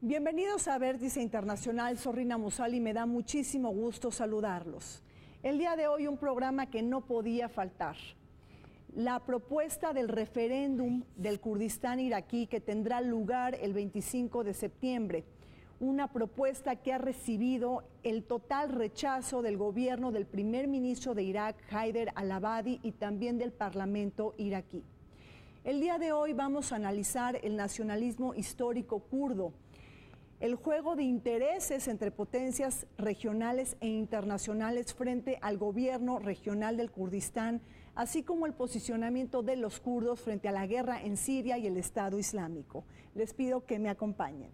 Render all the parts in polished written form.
Bienvenidos a Vértice Internacional, soy Rina Musali y me da muchísimo gusto saludarlos. El día de hoy un programa que no podía faltar. La propuesta del referéndum del Kurdistán iraquí que tendrá lugar el 25 de septiembre. Una propuesta que ha recibido el total rechazo del gobierno del primer ministro de Irak, Haider al-Abadi, y también del Parlamento iraquí. El día de hoy vamos a analizar el nacionalismo histórico kurdo, el juego de intereses entre potencias regionales e internacionales frente al gobierno regional del Kurdistán, así como el posicionamiento de los kurdos frente a la guerra en Siria y el Estado Islámico. Les pido que me acompañen.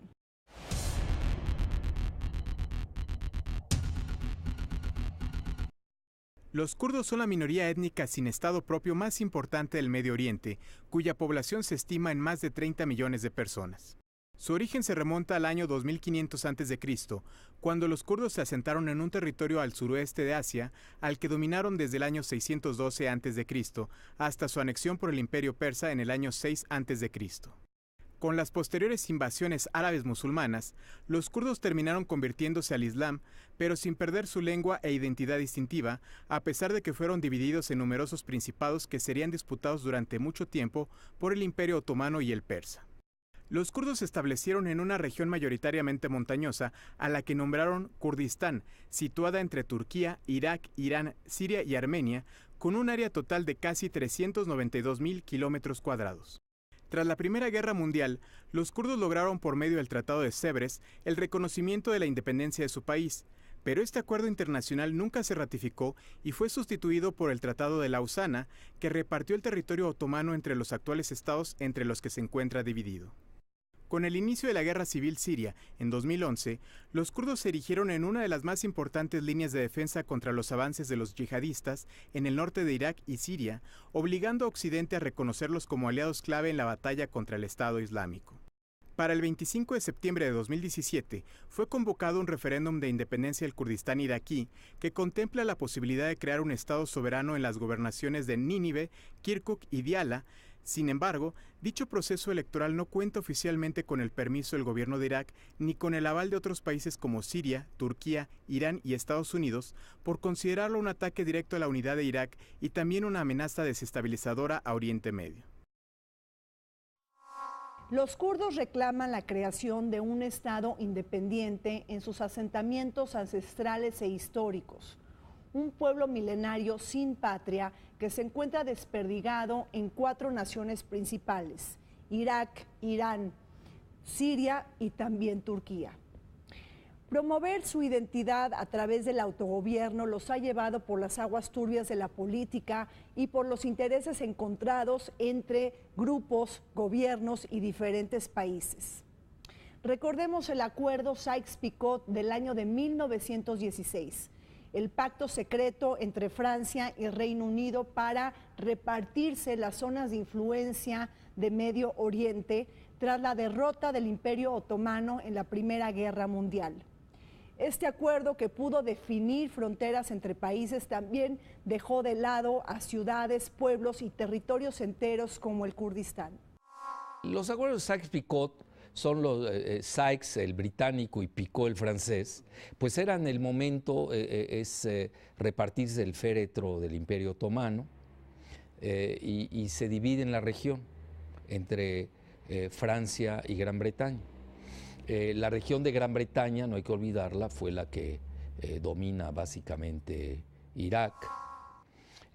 Los kurdos son la minoría étnica sin estado propio más importante del Medio Oriente, cuya población se estima en más de 30 millones de personas. Su origen se remonta al año 2500 a.C., cuando los kurdos se asentaron en un territorio al suroeste de Asia, al que dominaron desde el año 612 a.C. hasta su anexión por el Imperio Persa en el año 6 a.C. Con las posteriores invasiones árabes musulmanas, los kurdos terminaron convirtiéndose al Islam, pero sin perder su lengua e identidad distintiva, a pesar de que fueron divididos en numerosos principados que serían disputados durante mucho tiempo por el Imperio Otomano y el Persa. Los kurdos se establecieron en una región mayoritariamente montañosa, a la que nombraron Kurdistán, situada entre Turquía, Irak, Irán, Siria y Armenia, con un área total de casi 392.000 kilómetros cuadrados. Tras la Primera Guerra Mundial, los kurdos lograron por medio del Tratado de Sèvres el reconocimiento de la independencia de su país, pero este acuerdo internacional nunca se ratificó y fue sustituido por el Tratado de Lausana, que repartió el territorio otomano entre los actuales estados entre los que se encuentra dividido. Con el inicio de la Guerra Civil Siria, en 2011, los kurdos se erigieron en una de las más importantes líneas de defensa contra los avances de los yihadistas en el norte de Irak y Siria, obligando a Occidente a reconocerlos como aliados clave en la batalla contra el Estado Islámico. Para el 25 de septiembre de 2017 fue convocado un referéndum de independencia del Kurdistán iraquí que contempla la posibilidad de crear un Estado soberano en las gobernaciones de Nínive, Kirkuk y Diyala. Sin embargo, dicho proceso electoral no cuenta oficialmente con el permiso del gobierno de Irak ni con el aval de otros países como Siria, Turquía, Irán y Estados Unidos, por considerarlo un ataque directo a la unidad de Irak y también una amenaza desestabilizadora a Oriente Medio. Los kurdos reclaman la creación de un Estado independiente en sus asentamientos ancestrales e históricos. Un pueblo milenario sin patria que se encuentra desperdigado en 4 naciones principales: Irak, Irán, Siria y también Turquía. Promover su identidad a través del autogobierno los ha llevado por las aguas turbias de la política y por los intereses encontrados entre grupos, gobiernos y diferentes países. Recordemos el acuerdo Sykes-Picot del año de 1916. El pacto secreto entre Francia y Reino Unido para repartirse las zonas de influencia de Medio Oriente tras la derrota del Imperio Otomano en la Primera Guerra Mundial. Este acuerdo, que pudo definir fronteras entre países, también dejó de lado a ciudades, pueblos y territorios enteros como el Kurdistán. Los acuerdos Sykes-Picot son los Sykes, el británico, y Picot, el francés, pues eran el momento, repartirse el féretro del Imperio Otomano y se divide en la región entre Francia y Gran Bretaña. La región de Gran Bretaña, no hay que olvidarla, fue la que domina básicamente Irak,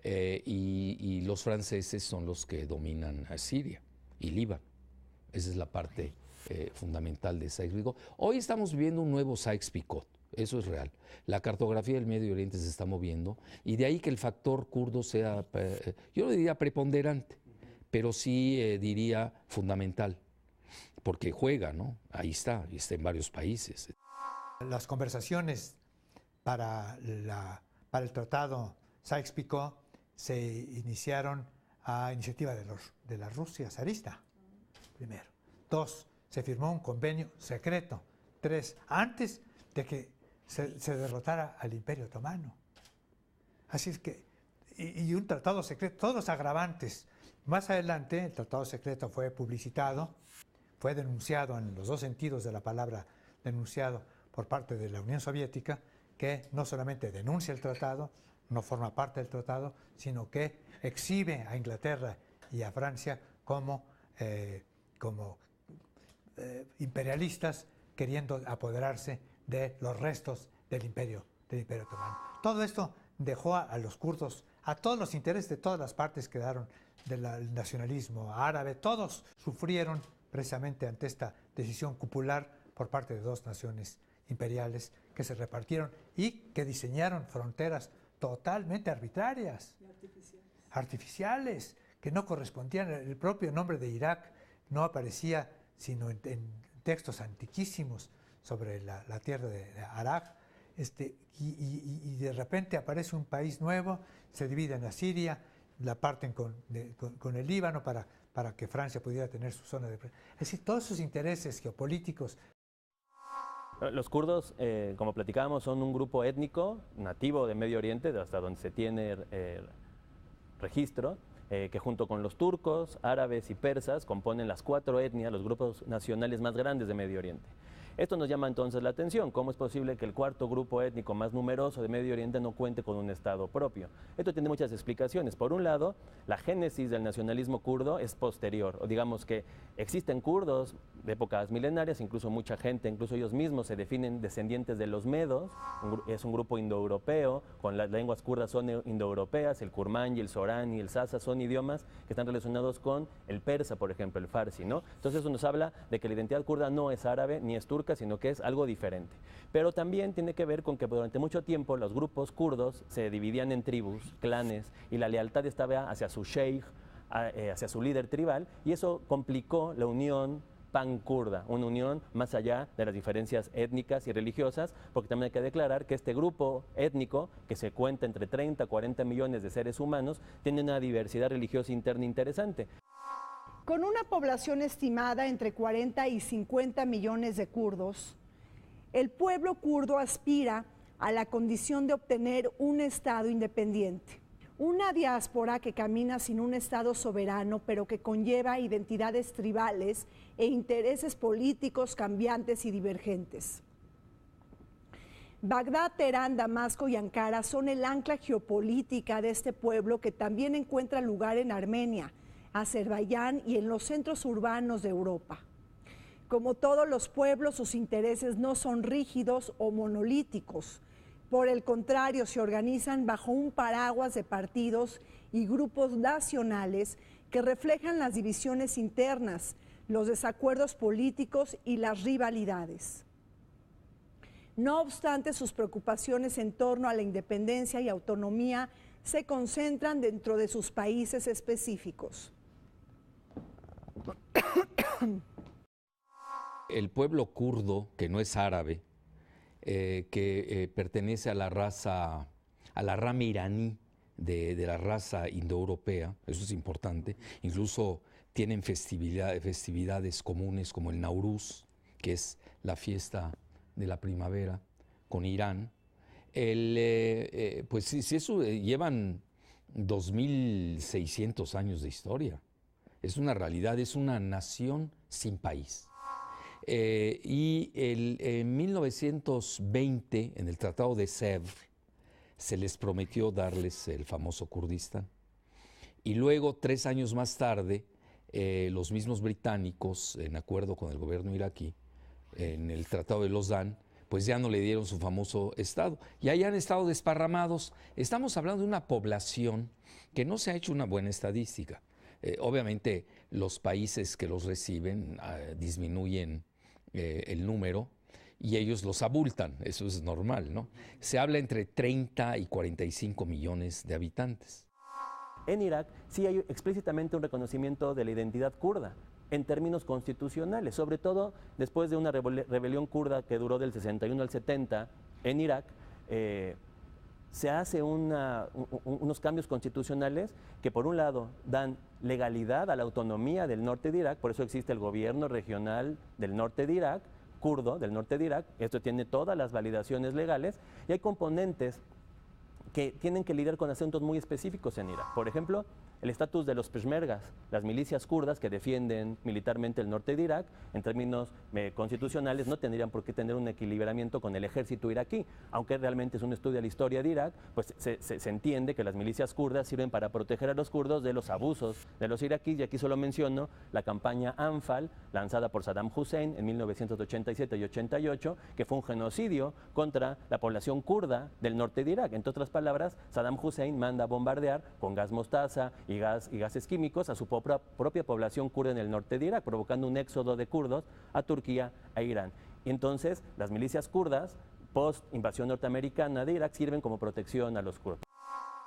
y los franceses son los que dominan a Siria y Líbano. Esa es la parte fundamental de Sykes-Picot. Hoy estamos viviendo un nuevo Sykes-Picot, eso es real. La cartografía del Medio Oriente se está moviendo y de ahí que el factor kurdo sea, yo no diría preponderante, pero sí diría fundamental. Porque juega, ¿no? Ahí está, y está en varios países. Las conversaciones para el tratado Sykes-Picot se iniciaron a iniciativa de la Rusia zarista, primero. 2, se firmó un convenio secreto. 3, antes de que se derrotara al Imperio Otomano. Así es que, y un tratado secreto, todos agravantes. Más adelante el tratado secreto fue publicitado, fue denunciado en los dos sentidos de la palabra denunciado por parte de la Unión Soviética, que no solamente denuncia el tratado, no forma parte del tratado, sino que exhibe a Inglaterra y a Francia como imperialistas queriendo apoderarse de los restos del Imperio Otomano. Todo esto dejó a los kurdos, a todos los intereses de todas las partes quedaron del nacionalismo árabe, todos sufrieron precisamente ante esta decisión cupular por parte de dos naciones imperiales que se repartieron y que diseñaron fronteras totalmente arbitrarias, artificiales, que no correspondían. El propio nombre de Irak no aparecía sino en textos antiquísimos sobre la tierra de Arak, y de repente aparece un país nuevo, se dividen a Siria, la parten con el Líbano para que Francia pudiera tener su zona de... Es decir, todos sus intereses geopolíticos. Los kurdos, como platicábamos, son un grupo étnico nativo de Medio Oriente, hasta donde se tiene registro, que junto con los turcos, árabes y persas componen las 4 etnias, los grupos nacionales más grandes de Medio Oriente. Esto nos llama entonces la atención. ¿Cómo es posible que el cuarto grupo étnico más numeroso de Medio Oriente no cuente con un Estado propio? Esto tiene muchas explicaciones. Por un lado, la génesis del nacionalismo kurdo es posterior, o digamos que existen kurdos de épocas milenarias, incluso mucha gente, incluso ellos mismos se definen descendientes de los medos, es un grupo indoeuropeo, con las lenguas kurdas son indoeuropeas, el kurmán y el során y el sasa son idiomas que están relacionados con el persa, por ejemplo, el farsi, ¿no? Entonces eso nos habla de que la identidad kurda no es árabe ni es turca, sino que es algo diferente. Pero también tiene que ver con que durante mucho tiempo los grupos kurdos se dividían en tribus, clanes, y la lealtad estaba hacia su sheikh, hacia su líder tribal, y eso complicó la unión pan-kurda, una unión más allá de las diferencias étnicas y religiosas, porque también hay que declarar que este grupo étnico, que se cuenta entre 30 a 40 millones de seres humanos, tiene una diversidad religiosa interna interesante. Con una población estimada entre 40 y 50 millones de kurdos, el pueblo kurdo aspira a la condición de obtener un Estado independiente. Una diáspora que camina sin un Estado soberano, pero que conlleva identidades tribales e intereses políticos cambiantes y divergentes. Bagdad, Teherán, Damasco y Ankara son el ancla geopolítica de este pueblo, que también encuentra lugar en Armenia, Azerbaiyán y en los centros urbanos de Europa. Como todos los pueblos, sus intereses no son rígidos o monolíticos. Por el contrario, se organizan bajo un paraguas de partidos y grupos nacionales que reflejan las divisiones internas, los desacuerdos políticos y las rivalidades. No obstante, sus preocupaciones en torno a la independencia y autonomía se concentran dentro de sus países específicos. El pueblo kurdo, que no es árabe, que pertenece a la rama iraní de la raza indoeuropea, eso es importante. Incluso tienen festividades comunes como el Nauruz, que es la fiesta de la primavera, con Irán. Pues sí, eso llevan 2.600 años de historia. Es una realidad, es una nación sin país. En 1920, en el Tratado de Sèvres, se les prometió darles el famoso Kurdistán. Y luego, 3 años más tarde, los mismos británicos, en acuerdo con el gobierno iraquí, en el Tratado de Lausanne, pues ya no le dieron su famoso Estado. Y ahí han estado desparramados. Estamos hablando de una población que no se ha hecho una buena estadística. Obviamente, los países que los reciben disminuyen el número y ellos los abultan, eso es normal, ¿no? Se habla entre 30 y 45 millones de habitantes. En Irak sí hay explícitamente un reconocimiento de la identidad kurda en términos constitucionales, sobre todo después de una rebelión kurda que duró del 61 al 70 en Irak. Se hace unos cambios constitucionales que por un lado dan legalidad a la autonomía del norte de Irak, por eso existe el gobierno regional del norte de Irak, kurdo del norte de Irak, esto tiene todas las validaciones legales, y hay componentes que tienen que lidiar con asuntos muy específicos en Irak. Por ejemplo, el estatus de los peshmergas, las milicias kurdas que defienden militarmente el norte de Irak. En términos constitucionales no tendrían por qué tener un equilibramiento con el ejército iraquí, aunque realmente es un estudio de la historia de Irak, pues se entiende que las milicias kurdas sirven para proteger a los kurdos de los abusos de los iraquíes, y aquí solo menciono la campaña Anfal, lanzada por Saddam Hussein en 1987 y 88, que fue un genocidio contra la población kurda del norte de Irak. Entre otras palabras, Saddam Hussein manda a bombardear con gas mostaza y gases químicos a su propia población kurda en el norte de Irak, provocando un éxodo de kurdos a Turquía e Irán. Y entonces las milicias kurdas, post invasión norteamericana de Irak, sirven como protección a los kurdos.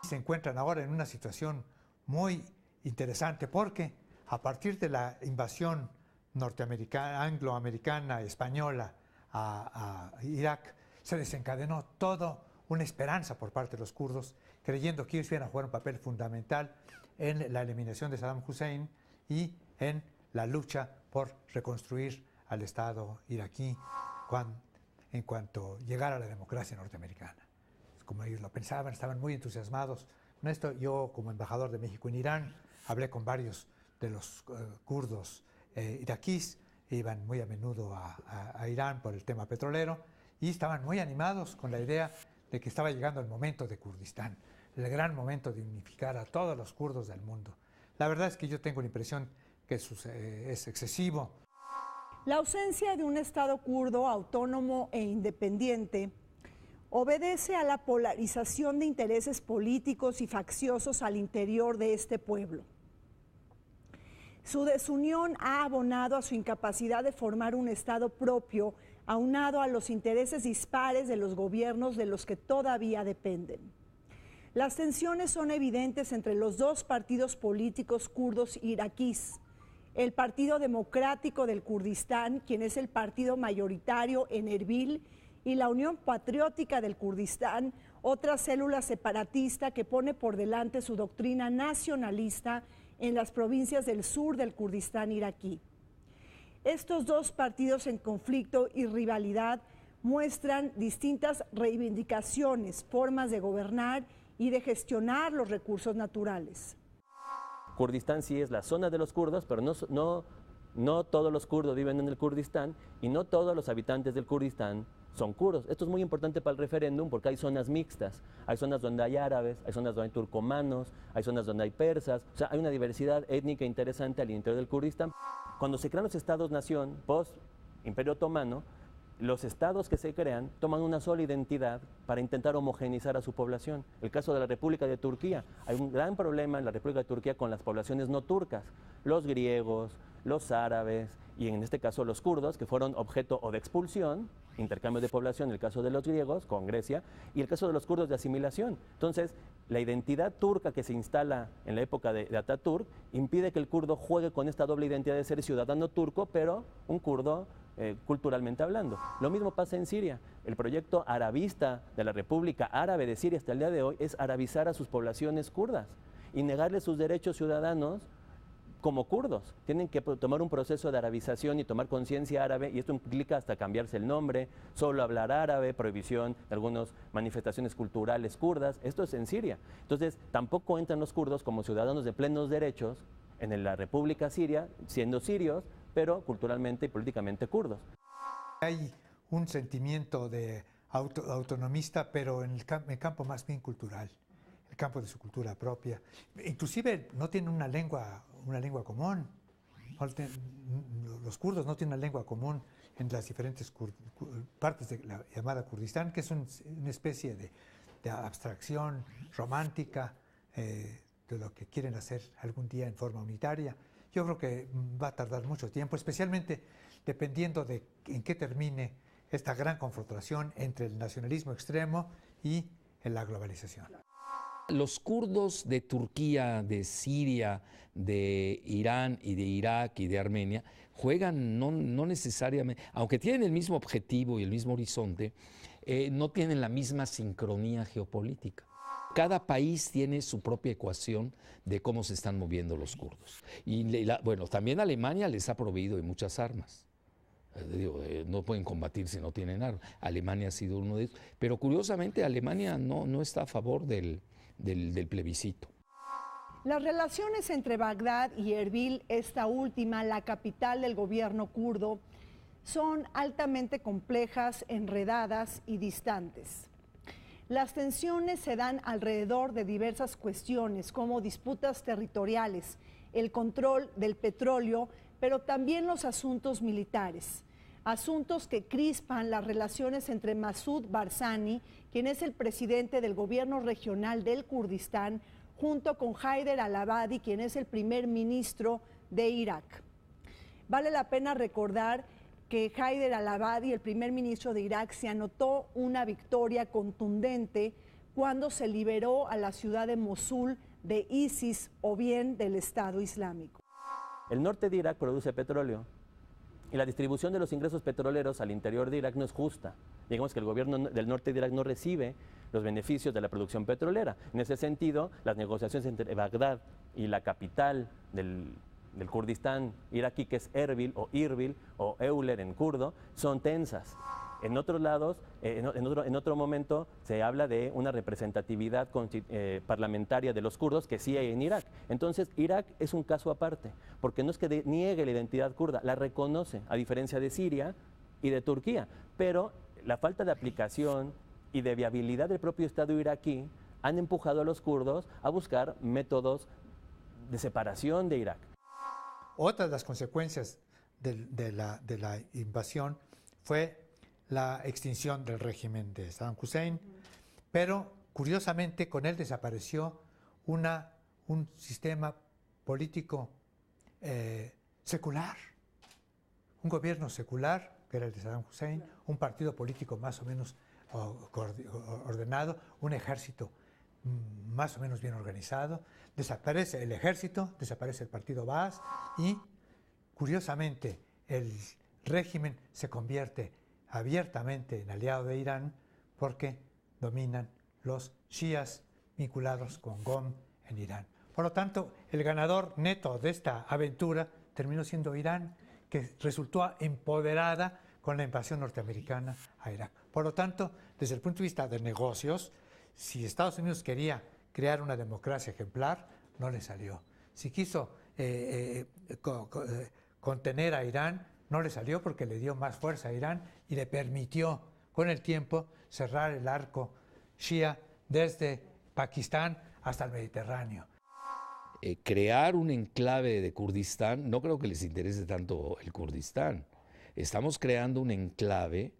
Se encuentran ahora en una situación muy interesante porque a partir de la invasión norteamericana, angloamericana, española a Irak, se desencadenó toda una esperanza por parte de los kurdos, creyendo que ellos iban a jugar un papel fundamental en la eliminación de Saddam Hussein y en la lucha por reconstruir al Estado iraquí en cuanto llegara la democracia norteamericana. Como ellos lo pensaban, estaban muy entusiasmados con esto. Yo, como embajador de México en Irán, hablé con varios de los kurdos iraquíes, iban muy a menudo a Irán por el tema petrolero, y estaban muy animados con la idea de que estaba llegando el momento de Kurdistán, el gran momento de unificar a todos los kurdos del mundo. La verdad es que yo tengo la impresión que es excesivo. La ausencia de un Estado kurdo autónomo e independiente obedece a la polarización de intereses políticos y facciosos al interior de este pueblo. Su desunión ha abonado a su incapacidad de formar un Estado propio, aunado a los intereses dispares de los gobiernos de los que todavía dependen. Las tensiones son evidentes entre los dos partidos políticos kurdos iraquíes, el Partido Democrático del Kurdistán, quien es el partido mayoritario en Erbil, y la Unión Patriótica del Kurdistán, otra célula separatista que pone por delante su doctrina nacionalista en las provincias del sur del Kurdistán iraquí. Estos dos partidos en conflicto y rivalidad muestran distintas reivindicaciones, formas de gobernar y de gestionar los recursos naturales. Kurdistán sí es la zona de los kurdos, pero no todos los kurdos viven en el Kurdistán y no todos los habitantes del Kurdistán son kurdos. Esto es muy importante para el referéndum porque hay zonas mixtas. Hay zonas donde hay árabes, hay zonas donde hay turcomanos, hay zonas donde hay persas. O sea, hay una diversidad étnica interesante al interior del Kurdistán. Cuando se crean los estados-nación, post-Imperio Otomano, los estados que se crean toman una sola identidad para intentar homogeneizar a su población. El caso de la República de Turquía. Hay un gran problema en la República de Turquía con las poblaciones no turcas. Los griegos, los árabes y en este caso los kurdos, que fueron objeto o de expulsión, intercambio de población, el caso de los griegos con Grecia, y el caso de los kurdos de asimilación. Entonces, la identidad turca que se instala en la época de Atatürk impide que el kurdo juegue con esta doble identidad de ser ciudadano turco, pero un kurdo culturalmente hablando. Lo mismo pasa en Siria. El proyecto arabista de la República Árabe de Siria hasta el día de hoy es arabizar a sus poblaciones kurdas y negarles sus derechos ciudadanos como kurdos. Tienen que tomar un proceso de arabización y tomar conciencia árabe, y esto implica hasta cambiarse el nombre, solo hablar árabe, prohibición de algunas manifestaciones culturales kurdas. Esto es en Siria. Entonces, tampoco entran los kurdos como ciudadanos de plenos derechos en la República Siria, siendo sirios, pero culturalmente y políticamente kurdos. Hay un sentimiento de autonomista, pero en el campo más bien cultural, el campo de su cultura propia. Inclusive no tienen una lengua común. Los kurdos no tienen una lengua común en las diferentes partes de la llamada Kurdistán, que es una especie de abstracción romántica de lo que quieren hacer algún día en forma unitaria. Yo creo que va a tardar mucho tiempo, especialmente dependiendo de en qué termine esta gran confrontación entre el nacionalismo extremo y la globalización. Los kurdos de Turquía, de Siria, de Irán y de Irak y de Armenia juegan no necesariamente, aunque tienen el mismo objetivo y el mismo horizonte, no tienen la misma sincronía geopolítica. Cada país tiene su propia ecuación de cómo se están moviendo los kurdos. Y bueno, también Alemania les ha proveído de muchas armas. No pueden combatir si no tienen armas. Alemania ha sido uno de ellos. Pero curiosamente Alemania no está a favor del plebiscito. Las relaciones entre Bagdad y Erbil, esta última, la capital del gobierno kurdo, son altamente complejas, enredadas y distantes. Las tensiones se dan alrededor de diversas cuestiones, como disputas territoriales, el control del petróleo, pero también los asuntos militares. Asuntos que crispan las relaciones entre Masoud Barzani, quien es el presidente del gobierno regional del Kurdistán, junto con Haider al-Abadi, quien es el primer ministro de Irak. Vale la pena recordar que Haider al-Abadi, el primer ministro de Irak, se anotó una victoria contundente cuando se liberó a la ciudad de Mosul de ISIS o bien del Estado Islámico. El norte de Irak produce petróleo y la distribución de los ingresos petroleros al interior de Irak no es justa. Digamos que el gobierno del norte de Irak no recibe los beneficios de la producción petrolera. En ese sentido, las negociaciones entre Bagdad y la capital del Kurdistán iraquí, que es Erbil o Irbil o Euler en kurdo, son tensas. En otros lados, en otro momento, se habla de una representatividad parlamentaria de los kurdos que sí hay en Irak. Entonces, Irak es un caso aparte, porque no es que niegue la identidad kurda, la reconoce, a diferencia de Siria y de Turquía. Pero la falta de aplicación y de viabilidad del propio Estado iraquí han empujado a los kurdos a buscar métodos de separación de Irak. Otra de las consecuencias de la invasión fue la extinción del régimen de Saddam Hussein, pero curiosamente con él desapareció un sistema político secular, un gobierno secular, que era el de Saddam Hussein, un partido político más o menos ordenado, un ejército más o menos bien organizado. Desaparece el ejército, desaparece el partido Baas y, curiosamente, el régimen se convierte abiertamente en aliado de Irán porque dominan los chiíes vinculados con GOM en Irán. Por lo tanto, el ganador neto de esta aventura terminó siendo Irán, que resultó empoderada con la invasión norteamericana a Irak. Por lo tanto, desde el punto de vista de negocios, si Estados Unidos quería crear una democracia ejemplar, no le salió. Si quiso contener a Irán, no le salió porque le dio más fuerza a Irán y le permitió con el tiempo cerrar el arco shia desde Pakistán hasta el Mediterráneo. Crear un enclave de Kurdistán, no creo que les interese tanto el Kurdistán. Estamos creando un enclave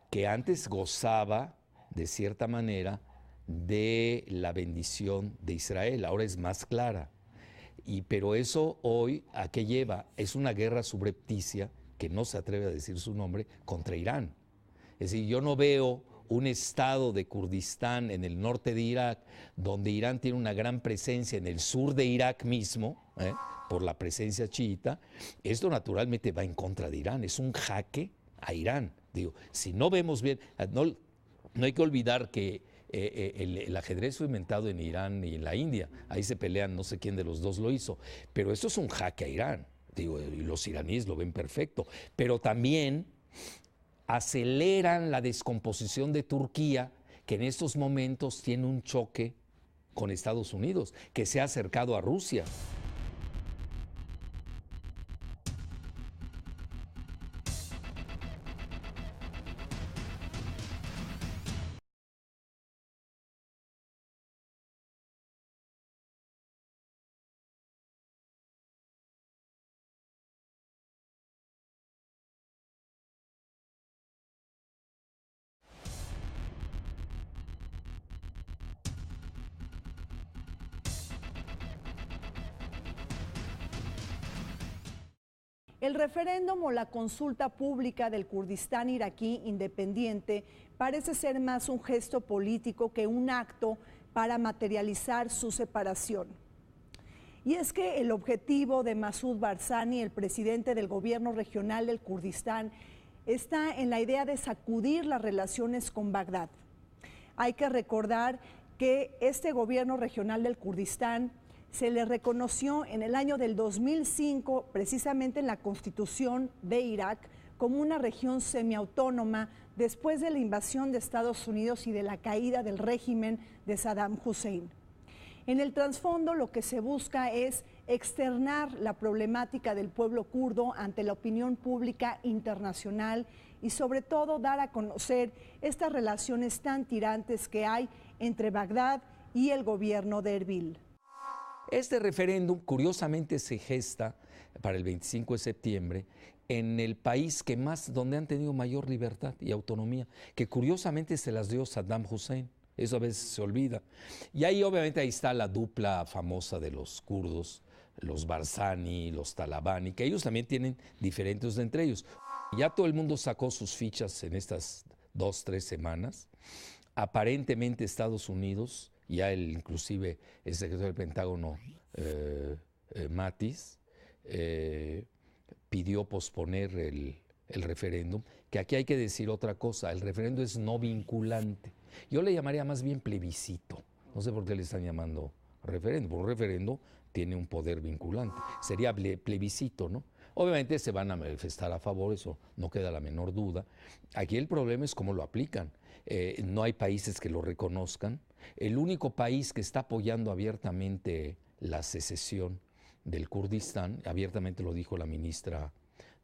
que antes gozaba, de cierta manera, de la bendición de Israel. Ahora es más clara. Pero eso hoy, ¿a qué lleva? Es una guerra subrepticia, que no se atreve a decir su nombre, contra Irán. Es decir, yo no veo un estado de Kurdistán en el norte de Irak, donde Irán tiene una gran presencia en el sur de Irak mismo, por la presencia chiita. Esto naturalmente va en contra de Irán, es un jaque a Irán. Digo, si no vemos bien, no hay que olvidar que el ajedrez fue inventado en Irán y en la India. Ahí se pelean, no sé quién de los dos lo hizo. Pero esto es un jaque a Irán. Digo, y los iraníes lo ven perfecto. Pero también aceleran la descomposición de Turquía, que en estos momentos tiene un choque con Estados Unidos, que se ha acercado a Rusia. El referéndum o la consulta pública del Kurdistán iraquí independiente parece ser más un gesto político que un acto para materializar su separación. Y es que el objetivo de Masoud Barzani, el presidente del gobierno regional del Kurdistán, está en la idea de sacudir las relaciones con Bagdad. Hay que recordar que este gobierno regional del Kurdistán se le reconoció en el año del 2005, precisamente en la Constitución de Irak, como una región semiautónoma después de la invasión de Estados Unidos y de la caída del régimen de Saddam Hussein. En el trasfondo lo que se busca es externar la problemática del pueblo kurdo ante la opinión pública internacional y sobre todo dar a conocer estas relaciones tan tirantes que hay entre Bagdad y el gobierno de Erbil. Este referéndum curiosamente se gesta para el 25 de septiembre en el país donde han tenido mayor libertad y autonomía, que curiosamente se las dio Saddam Hussein. Eso a veces se olvida. Y ahí obviamente ahí está la dupla famosa de los kurdos, los Barzani, los Talabani, que ellos también tienen diferentes entre ellos. Ya todo el mundo sacó sus fichas en estas 2-3 semanas. Aparentemente Estados Unidos, ya inclusive el secretario del Pentágono, Mattis, pidió posponer el referéndum, que aquí hay que decir otra cosa, el referéndum es no vinculante. Yo le llamaría más bien plebiscito, no sé por qué le están llamando referéndum, porque un referéndum tiene un poder vinculante, sería plebiscito, ¿no? Obviamente se van a manifestar a favor, eso no queda la menor duda. Aquí el problema es cómo lo aplican. No hay países que lo reconozcan. El único país que está apoyando abiertamente la secesión del Kurdistán, abiertamente lo dijo la ministra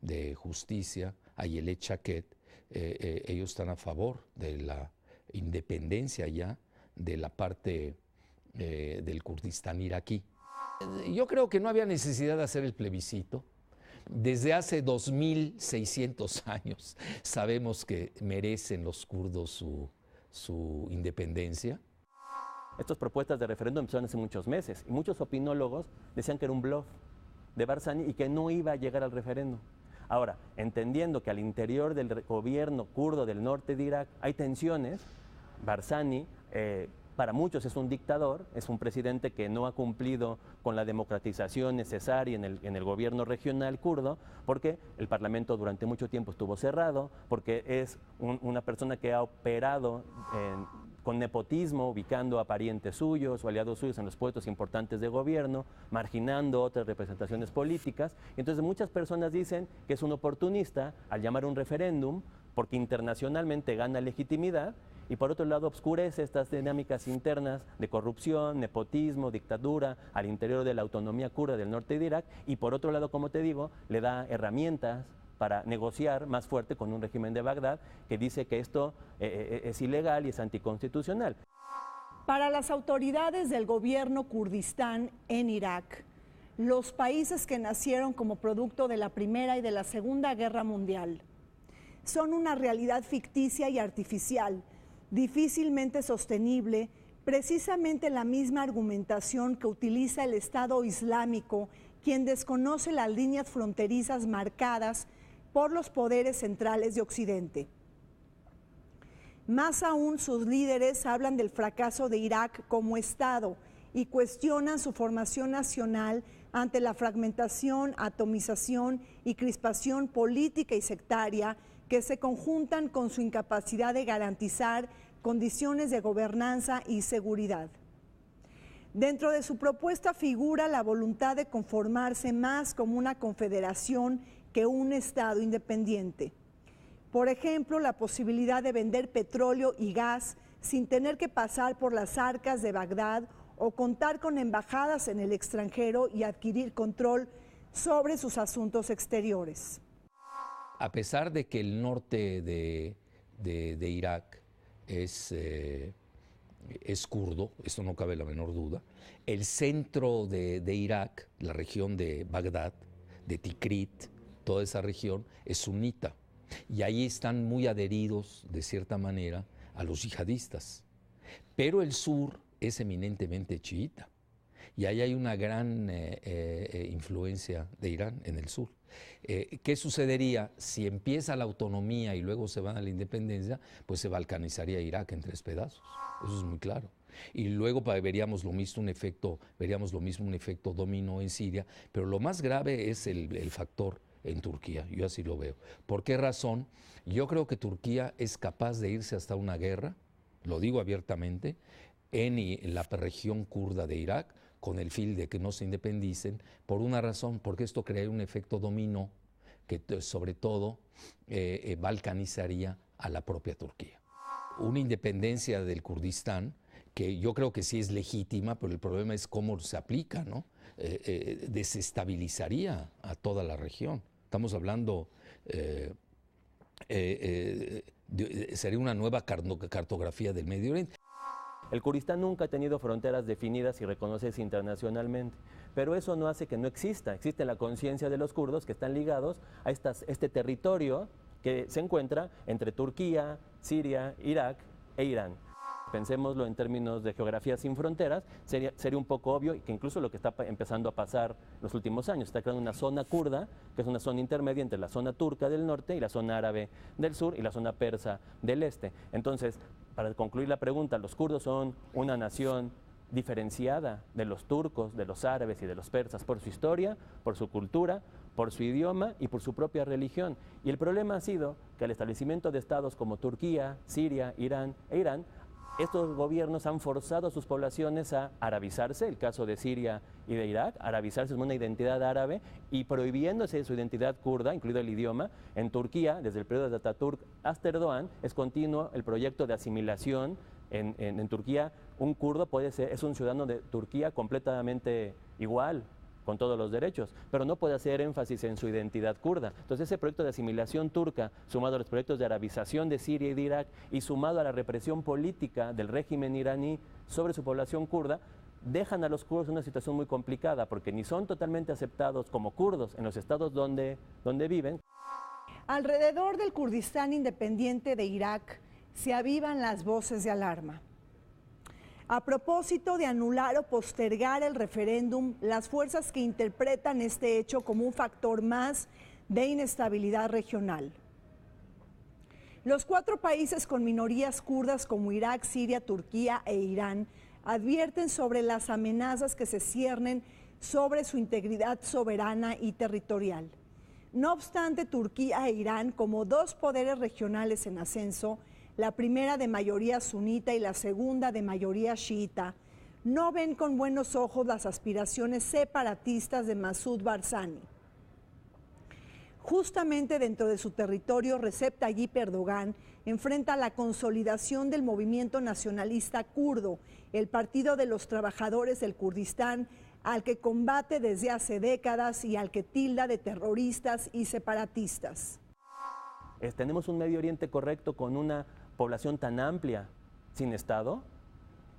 de Justicia, Ayelet Shaked, ellos están a favor de la independencia ya de la parte del Kurdistán iraquí. Yo creo que no había necesidad de hacer el plebiscito. Desde hace 2600 años sabemos que merecen los kurdos su independencia. Estas propuestas de referéndum empezaron hace muchos meses y muchos opinólogos decían que era un bluff de Barzani y que no iba a llegar al referéndum. Ahora, entendiendo que al interior del gobierno kurdo del norte de Irak hay tensiones, Barzani para muchos es un dictador, es un presidente que no ha cumplido con la democratización necesaria en el gobierno regional kurdo, porque el parlamento durante mucho tiempo estuvo cerrado, porque es una persona que ha operado con nepotismo, ubicando a parientes suyos o aliados suyos en los puestos importantes de gobierno, marginando otras representaciones políticas. Entonces muchas personas dicen que es un oportunista al llamar un referéndum, porque internacionalmente gana legitimidad, y por otro lado obscurece estas dinámicas internas de corrupción, nepotismo, dictadura al interior de la autonomía kurda del norte de Irak, y por otro lado, como te digo, le da herramientas para negociar más fuerte con un régimen de Bagdad que dice que esto es ilegal y es anticonstitucional. Para las autoridades del gobierno Kurdistán en Irak, los países que nacieron como producto de la Primera y de la Segunda Guerra Mundial son una realidad ficticia y artificial, difícilmente sostenible, precisamente la misma argumentación que utiliza el Estado Islámico, quien desconoce las líneas fronterizas marcadas por los poderes centrales de Occidente. Más aún, sus líderes hablan del fracaso de Irak como Estado y cuestionan su formación nacional ante la fragmentación, atomización y crispación política y sectaria que se conjuntan con su incapacidad de garantizar condiciones de gobernanza y seguridad. Dentro de su propuesta figura la voluntad de conformarse más como una confederación que un Estado independiente. Por ejemplo, la posibilidad de vender petróleo y gas sin tener que pasar por las arcas de Bagdad o contar con embajadas en el extranjero y adquirir control sobre sus asuntos exteriores. A pesar de que el norte de Irak es kurdo, esto no cabe la menor duda, el centro de Irak, la región de Bagdad, de Tikrit, toda esa región es sunita. Y ahí están muy adheridos, de cierta manera, a los yihadistas. Pero el sur es eminentemente chiita. Y ahí hay una gran influencia de Irán en el sur. ¿Qué sucedería si empieza la autonomía y luego se van a la independencia? Pues se balcanizaría Irak en 3 pedazos. Eso es muy claro. Y luego veríamos lo mismo un efecto dominó en Siria. Pero lo más grave es el factor en Turquía. Yo así lo veo. ¿Por qué razón? Yo creo que Turquía es capaz de irse hasta una guerra, lo digo abiertamente, en la región kurda de Irak, con el fin de que no se independicen, por una razón, porque esto crea un efecto dominó que sobre todo balcanizaría a la propia Turquía. Una independencia del Kurdistán que yo creo que sí es legítima, pero el problema es cómo se aplica, ¿no? Desestabilizaría a toda la región. Estamos hablando, sería una nueva cartografía del Medio Oriente. El Kurdistán nunca ha tenido fronteras definidas y reconocidas internacionalmente, pero eso no hace que no exista. Existe la conciencia de los kurdos que están ligados a este territorio que se encuentra entre Turquía, Siria, Irak e Irán. Pensémoslo en términos de geografía sin fronteras, sería un poco obvio, y que incluso lo que está empezando a pasar los últimos años, está creando una zona kurda, que es una zona intermedia entre la zona turca del norte y la zona árabe del sur y la zona persa del este. Entonces, para concluir la pregunta, los kurdos son una nación diferenciada de los turcos, de los árabes y de los persas por su historia, por su cultura, por su idioma y por su propia religión. Y el problema ha sido que al establecimiento de estados como Turquía, Siria, Irán e Irán, estos gobiernos han forzado a sus poblaciones a arabizarse, el caso de Siria y de Irak, arabizarse con una identidad árabe y prohibiéndose su identidad kurda, incluido el idioma. En Turquía, desde el periodo de Atatürk hasta Erdogan, es continuo el proyecto de asimilación. En Turquía, un kurdo es un ciudadano de Turquía completamente igual, con todos los derechos, pero no puede hacer énfasis en su identidad kurda. Entonces ese proyecto de asimilación turca, sumado a los proyectos de arabización de Siria y de Irak, y sumado a la represión política del régimen iraní sobre su población kurda, dejan a los kurdos en una situación muy complicada, porque ni son totalmente aceptados como kurdos en los estados donde viven. Alrededor del Kurdistán independiente de Irak se avivan las voces de alarma. A propósito de anular o postergar el referéndum, las fuerzas que interpretan este hecho como un factor más de inestabilidad regional. Los 4 países con minorías kurdas como Irak, Siria, Turquía e Irán advierten sobre las amenazas que se ciernen sobre su integridad soberana y territorial. No obstante, Turquía e Irán, como 2 poderes regionales en ascenso, la primera de mayoría sunita y la segunda de mayoría chiita, no ven con buenos ojos las aspiraciones separatistas de Masoud Barzani. Justamente dentro de su territorio, Recep Tayyip Erdogan enfrenta la consolidación del movimiento nacionalista kurdo, el Partido de los Trabajadores del Kurdistán, al que combate desde hace décadas y al que tilda de terroristas y separatistas. Tenemos un Medio Oriente correcto con una población tan amplia sin Estado.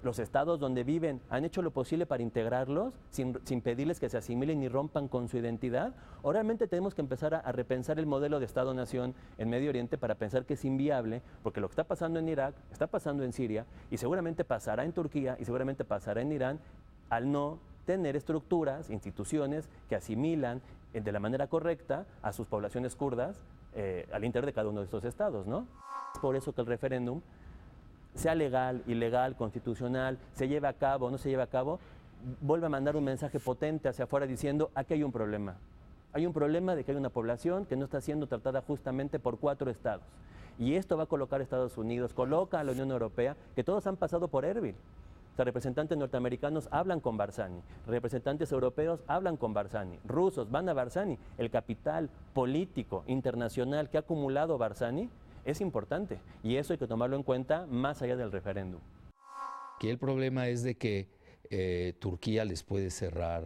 Los estados donde viven han hecho lo posible para integrarlos sin pedirles que se asimilen ni rompan con su identidad. O realmente tenemos que empezar a repensar el modelo de Estado-Nación en Medio Oriente para pensar que es inviable, porque lo que está pasando en Irak, está pasando en Siria y seguramente pasará en Turquía y seguramente pasará en Irán al no tener estructuras, instituciones que asimilan de la manera correcta a sus poblaciones kurdas al interior de cada uno de estos estados, ¿no? Es por eso que el referéndum, sea legal, ilegal, constitucional, se lleve a cabo o no se lleve a cabo, vuelve a mandar un mensaje potente hacia afuera diciendo, aquí hay un problema. Hay un problema de que hay una población que no está siendo tratada justamente por 4 estados. Y esto va a colocar a Estados Unidos, coloca a la Unión Europea, que todos han pasado por Erbil. O sea, representantes norteamericanos hablan con Barzani, representantes europeos hablan con Barzani, rusos van a Barzani. El capital político internacional que ha acumulado Barzani es importante y eso hay que tomarlo en cuenta más allá del referéndum. Aquí el problema es de que Turquía les puede cerrar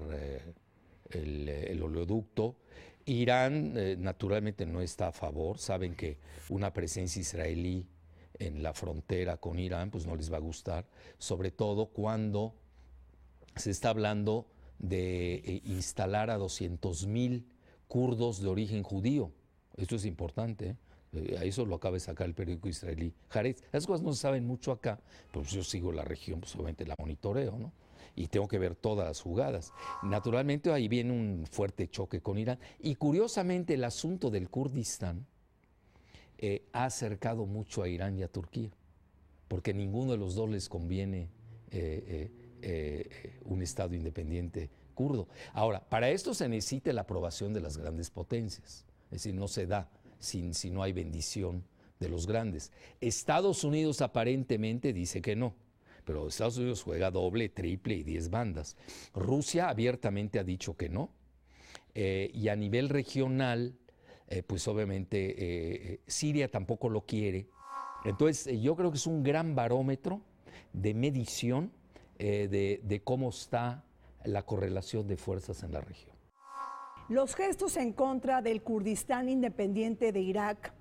el oleoducto. Irán naturalmente no está a favor, saben que una presencia israelí en la frontera con Irán pues no les va a gustar, sobre todo cuando se está hablando de instalar a 200,000 kurdos de origen judío. Esto es importante, a eso lo acaba de sacar el periódico israelí Haaretz. Las cosas no se saben mucho acá, pues yo sigo la región, pues obviamente la monitoreo, ¿no? Y tengo que ver todas las jugadas. Naturalmente ahí viene un fuerte choque con Irán. Y curiosamente el asunto del Kurdistán ha acercado mucho a Irán y a Turquía, porque ninguno de los dos les conviene un Estado independiente kurdo. Ahora, para esto se necesita la aprobación de las grandes potencias, es decir, no se da si no hay bendición de los grandes. Estados Unidos aparentemente dice que no, pero Estados Unidos juega doble, triple y 10 bandas. Rusia abiertamente ha dicho que no, y a nivel regional, pues obviamente Siria tampoco lo quiere. Entonces yo creo que es un gran barómetro de medición de cómo está la correlación de fuerzas en la región. Los gestos en contra del Kurdistán independiente de Irak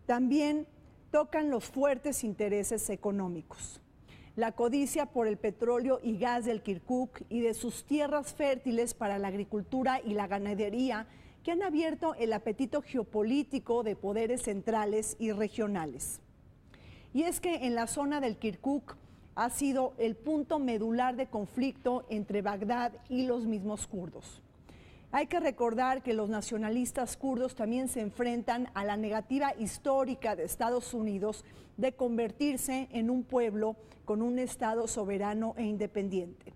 también tocan los fuertes intereses económicos. La codicia por el petróleo y gas del Kirkuk y de sus tierras fértiles para la agricultura y la ganadería que han abierto el apetito geopolítico de poderes centrales y regionales. Y es que en la zona del Kirkuk ha sido el punto medular de conflicto entre Bagdad y los mismos kurdos. Hay que recordar que los nacionalistas kurdos también se enfrentan a la negativa histórica de Estados Unidos de convertirse en un pueblo con un Estado soberano e independiente.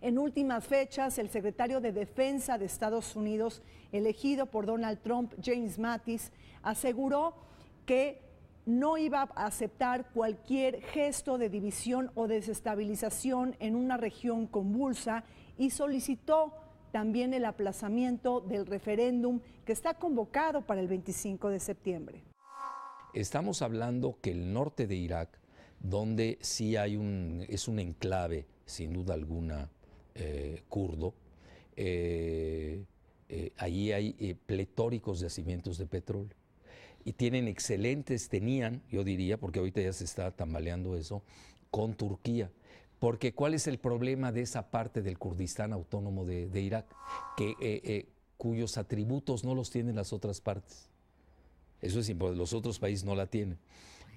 En últimas fechas, el secretario de Defensa de Estados Unidos, elegido por Donald Trump, James Mattis, aseguró que no iba a aceptar cualquier gesto de división o desestabilización en una región convulsa y solicitó también el aplazamiento del referéndum que está convocado para el 25 de septiembre. Estamos hablando que el norte de Irak, donde sí es un enclave, sin duda alguna, kurdo, allí hay pletóricos yacimientos de petróleo. Y tenían, yo diría, porque ahorita ya se está tambaleando eso, con Turquía. Porque ¿cuál es el problema de esa parte del Kurdistán autónomo de Irak? Cuyos atributos no los tienen las otras partes. Eso es importante, los otros países no la tienen.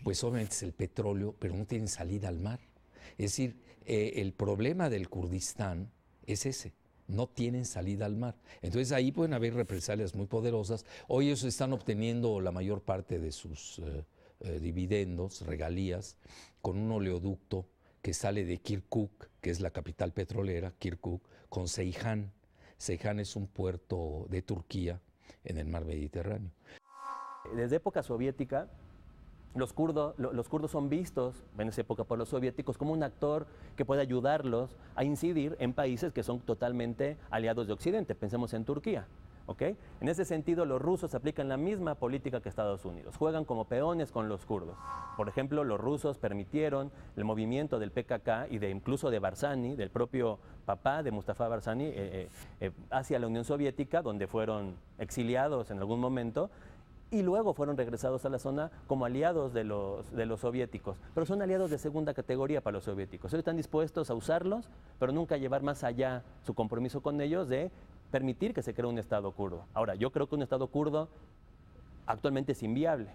Pues obviamente es el petróleo, pero no tienen salida al mar. Es decir, el problema del Kurdistán es ese. No tienen salida al mar. Entonces ahí pueden haber represalias muy poderosas. Hoy ellos están obteniendo la mayor parte de sus dividendos, regalías, con un oleoducto que sale de Kirkuk, que es la capital petrolera, Kirkuk, con Ceyhan. Ceyhan es un puerto de Turquía en el mar Mediterráneo. Desde época soviética, los kurdos son vistos en esa época por los soviéticos como un actor que puede ayudarlos a incidir en países que son totalmente aliados de Occidente. Pensemos en Turquía. ¿Okay? En ese sentido, los rusos aplican la misma política que Estados Unidos. Juegan como peones con los kurdos. Por ejemplo, los rusos permitieron el movimiento del PKK y incluso de Barzani, del propio papá de Mustafa Barzani, hacia la Unión Soviética, donde fueron exiliados en algún momento, y luego fueron regresados a la zona como aliados de los soviéticos. Pero son aliados de segunda categoría para los soviéticos. Ellos están dispuestos a usarlos, pero nunca llevar más allá su compromiso con ellos de permitir que se cree un Estado kurdo. Ahora, yo creo que un Estado kurdo actualmente es inviable.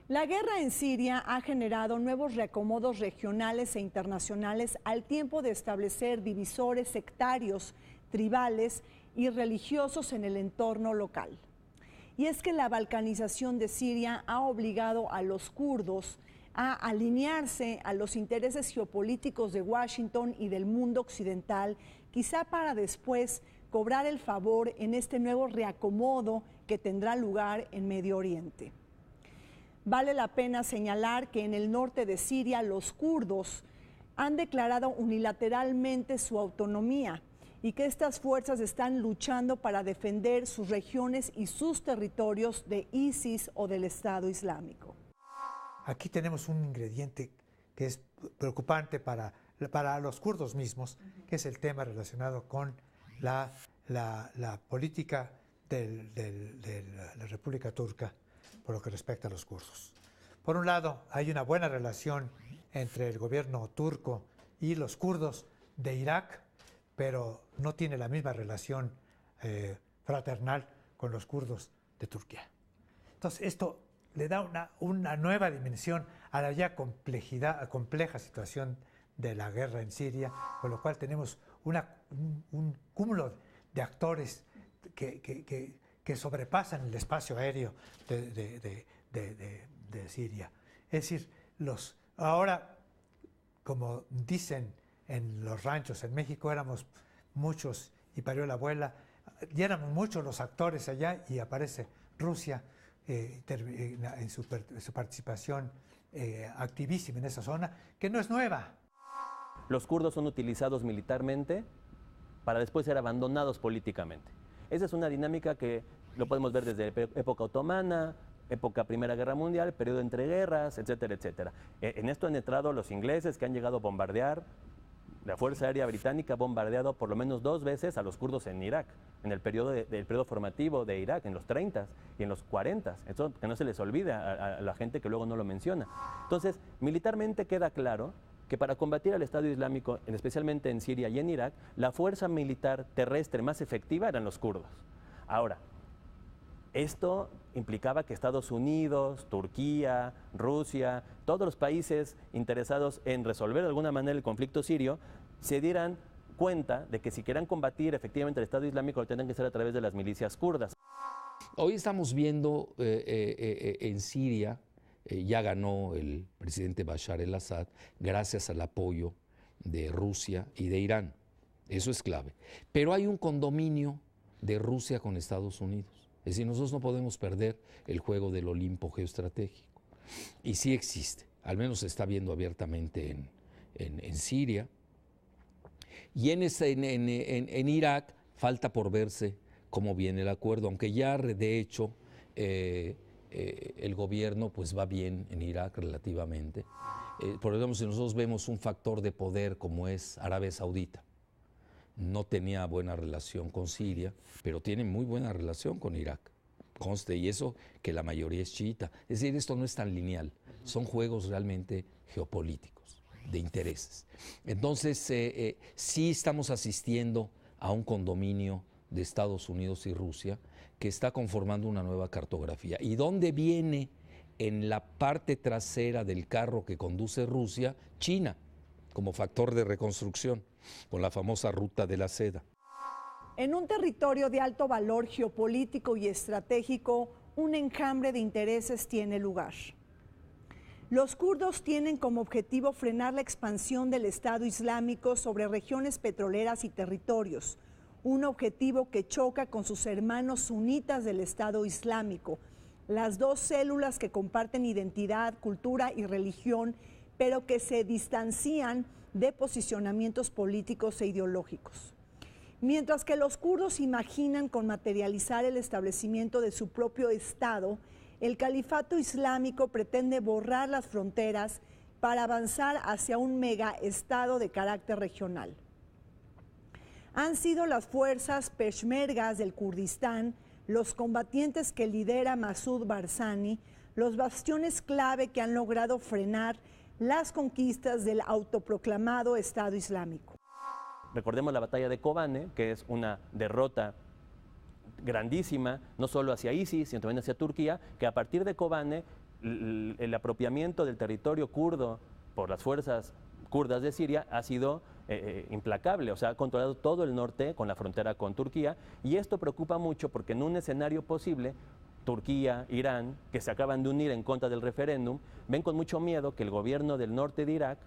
La guerra en Siria ha generado nuevos reacomodos regionales e internacionales al tiempo de establecer divisores sectarios, tribales y religiosos en el entorno local. Y es que la balcanización de Siria ha obligado a los kurdos a alinearse a los intereses geopolíticos de Washington y del mundo occidental, quizá para después cobrar el favor en este nuevo reacomodo que tendrá lugar en Medio Oriente. Vale la pena señalar que en el norte de Siria los kurdos han declarado unilateralmente su autonomía y que estas fuerzas están luchando para defender sus regiones y sus territorios de ISIS o del Estado Islámico. Aquí tenemos un ingrediente que es preocupante para los kurdos mismos, que es el tema relacionado con la política de la República Turca por lo que respecta a los kurdos. Por un lado, hay una buena relación entre el gobierno turco y los kurdos de Irak, pero no tiene la misma relación fraternal con los kurdos de Turquía. Entonces, esto le da una nueva dimensión a la ya compleja situación de la guerra en Siria, con lo cual tenemos un cúmulo de actores que sobrepasan el espacio aéreo de Siria. Es decir, ahora, como dicen en los ranchos en México, éramos muchos y parió la abuela, y éramos muchos los actores allá y aparece Rusia en su participación activísima en esa zona, que no es nueva. Los kurdos son utilizados militarmente para después ser abandonados políticamente. Esa es una dinámica que lo podemos ver desde época otomana, época Primera Guerra Mundial, periodo entre guerras, etcétera, etcétera. En esto han entrado los ingleses, que han llegado a bombardear. La Fuerza Aérea Británica ha bombardeado por lo menos 2 veces a los kurdos en Irak, en el periodo, del periodo formativo de Irak, en los 30s y en los 40s. Eso que no se les olvide a la gente que luego no lo menciona. Entonces, militarmente queda claro que para combatir al Estado Islámico, especialmente en Siria y en Irak, la fuerza militar terrestre más efectiva eran los kurdos. Ahora, esto implicaba que Estados Unidos, Turquía, Rusia, todos los países interesados en resolver de alguna manera el conflicto sirio, se dieran cuenta de que si querían combatir efectivamente al Estado Islámico, lo tendrían que hacer a través de las milicias kurdas. Hoy estamos viendo en Siria, ya ganó el presidente Bashar el-Assad gracias al apoyo de Rusia y de Irán. Eso es clave. Pero hay un condominio de Rusia con Estados Unidos. Es decir, nosotros no podemos perder el juego del Olimpo geoestratégico. Y sí existe, al menos se está viendo abiertamente en Siria. Y en Irak falta por verse cómo viene el acuerdo, aunque ya de hecho el gobierno pues va bien en Irak relativamente. Por ejemplo, si nosotros vemos un factor de poder como es Arabia Saudita, no tenía buena relación con Siria, pero tiene muy buena relación con Irak. Conste, y eso que la mayoría es chiita. Es decir, esto no es tan lineal, son juegos realmente geopolíticos, de intereses. Entonces, sí estamos asistiendo a un condominio de Estados Unidos y Rusia que está conformando una nueva cartografía. ¿Y dónde viene en la parte trasera del carro que conduce Rusia? China, como factor de reconstrucción, con la famosa ruta de la seda. En un territorio de alto valor geopolítico y estratégico, un enjambre de intereses tiene lugar. Los kurdos tienen como objetivo frenar la expansión del Estado Islámico sobre regiones petroleras y territorios, un objetivo que choca con sus hermanos sunitas del Estado Islámico, las dos células que comparten identidad, cultura y religión, pero que se distancian de posicionamientos políticos e ideológicos. Mientras que los kurdos imaginan con materializar el establecimiento de su propio Estado, el califato islámico pretende borrar las fronteras para avanzar hacia un megaestado de carácter regional. Han sido las fuerzas peshmergas del Kurdistán, los combatientes que lidera Masoud Barzani, los bastiones clave que han logrado frenar las conquistas del autoproclamado Estado Islámico. Recordemos la batalla de Kobane, que es una derrota grandísima, no solo hacia ISIS, sino también hacia Turquía, que a partir de Kobane, el apropiamiento del territorio kurdo por las fuerzas kurdas de Siria ha sido implacable, o sea, ha controlado todo el norte con la frontera con Turquía, y esto preocupa mucho porque en un escenario posible, Turquía, Irán, que se acaban de unir en contra del referéndum, ven con mucho miedo que el gobierno del norte de Irak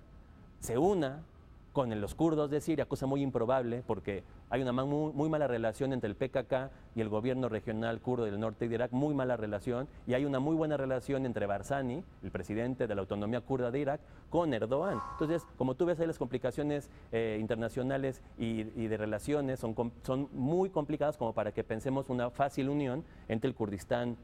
se una con los kurdos de Siria, cosa muy improbable porque hay una muy mala relación entre el PKK y el gobierno regional kurdo del norte de Irak, muy mala relación, y hay una muy buena relación entre Barzani, el presidente de la autonomía kurda de Irak, con Erdogan. Entonces, como tú ves ahí, las complicaciones internacionales y de relaciones son muy complicadas como para que pensemos una fácil unión entre el Kurdistán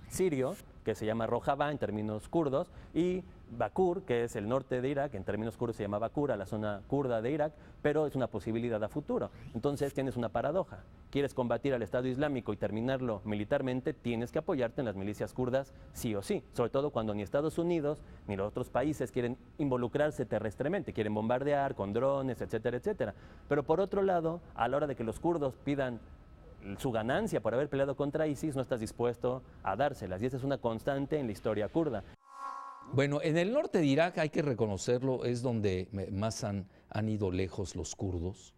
sirio, que se llama Rojava en términos kurdos, y Bakur, que es el norte de Irak, en términos kurdos se llama Bakura, la zona kurda de Irak, pero es una posibilidad a futuro. Entonces tienes una paradoja. Quieres combatir al Estado Islámico y terminarlo militarmente, tienes que apoyarte en las milicias kurdas sí o sí, sobre todo cuando ni Estados Unidos ni los otros países quieren involucrarse terrestremente, quieren bombardear con drones, etcétera, etcétera. Pero por otro lado, a la hora de que los kurdos pidan su ganancia por haber peleado contra ISIS, no estás dispuesto a dárselas, y esa es una constante en la historia kurda. Bueno, en el norte de Irak, hay que reconocerlo, es donde más han ido lejos los kurdos.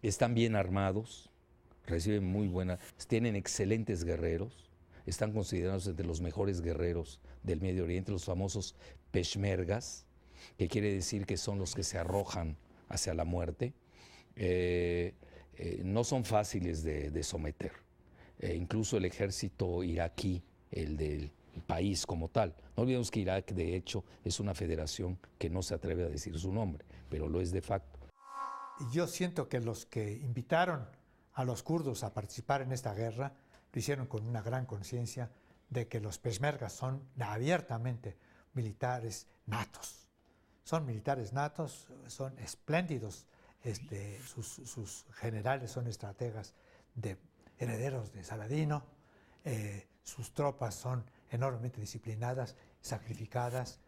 Están bien armados, reciben muy buenas, tienen excelentes guerreros, están considerados entre los mejores guerreros del Medio Oriente, los famosos peshmergas, que quiere decir que son los que se arrojan hacia la muerte. No son fáciles de someter. Incluso el ejército iraquí, el del país como tal. No olvidemos que Irak, de hecho, es una federación que no se atreve a decir su nombre, pero lo es de facto. Yo siento que los que invitaron a los kurdos a participar en esta guerra lo hicieron con una gran conciencia de que los peshmergas son abiertamente militares natos. Son militares natos, son espléndidos. Sus generales son estrategas herederos de Saladino. Sus tropas son enormemente disciplinadas, sacrificadas,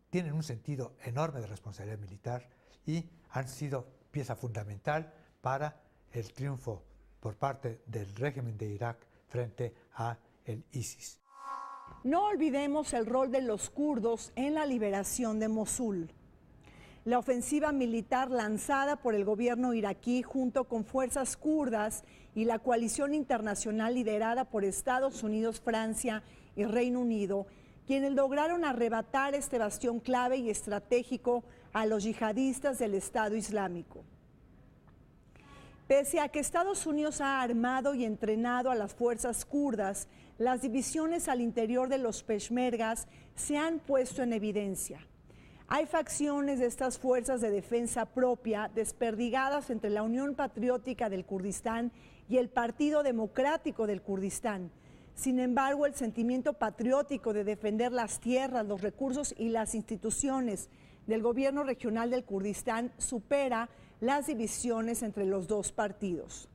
tienen un sentido enorme de responsabilidad militar y han sido pieza fundamental para el triunfo por parte del régimen de Irak frente a el ISIS. No olvidemos el rol de los kurdos en la liberación de Mosul. La ofensiva militar lanzada por el gobierno iraquí junto con fuerzas kurdas y la coalición internacional liderada por Estados Unidos, Francia y Reino Unido, quienes lograron arrebatar este bastión clave y estratégico a los yihadistas del Estado Islámico. Pese a que Estados Unidos ha armado y entrenado a las fuerzas kurdas, las divisiones al interior de los peshmergas se han puesto en evidencia. Hay facciones de estas fuerzas de defensa propia desperdigadas entre la Unión Patriótica del Kurdistán y el Partido Democrático del Kurdistán. Sin embargo, el sentimiento patriótico de defender las tierras, los recursos y las instituciones del gobierno regional del Kurdistán supera las divisiones entre los dos partidos.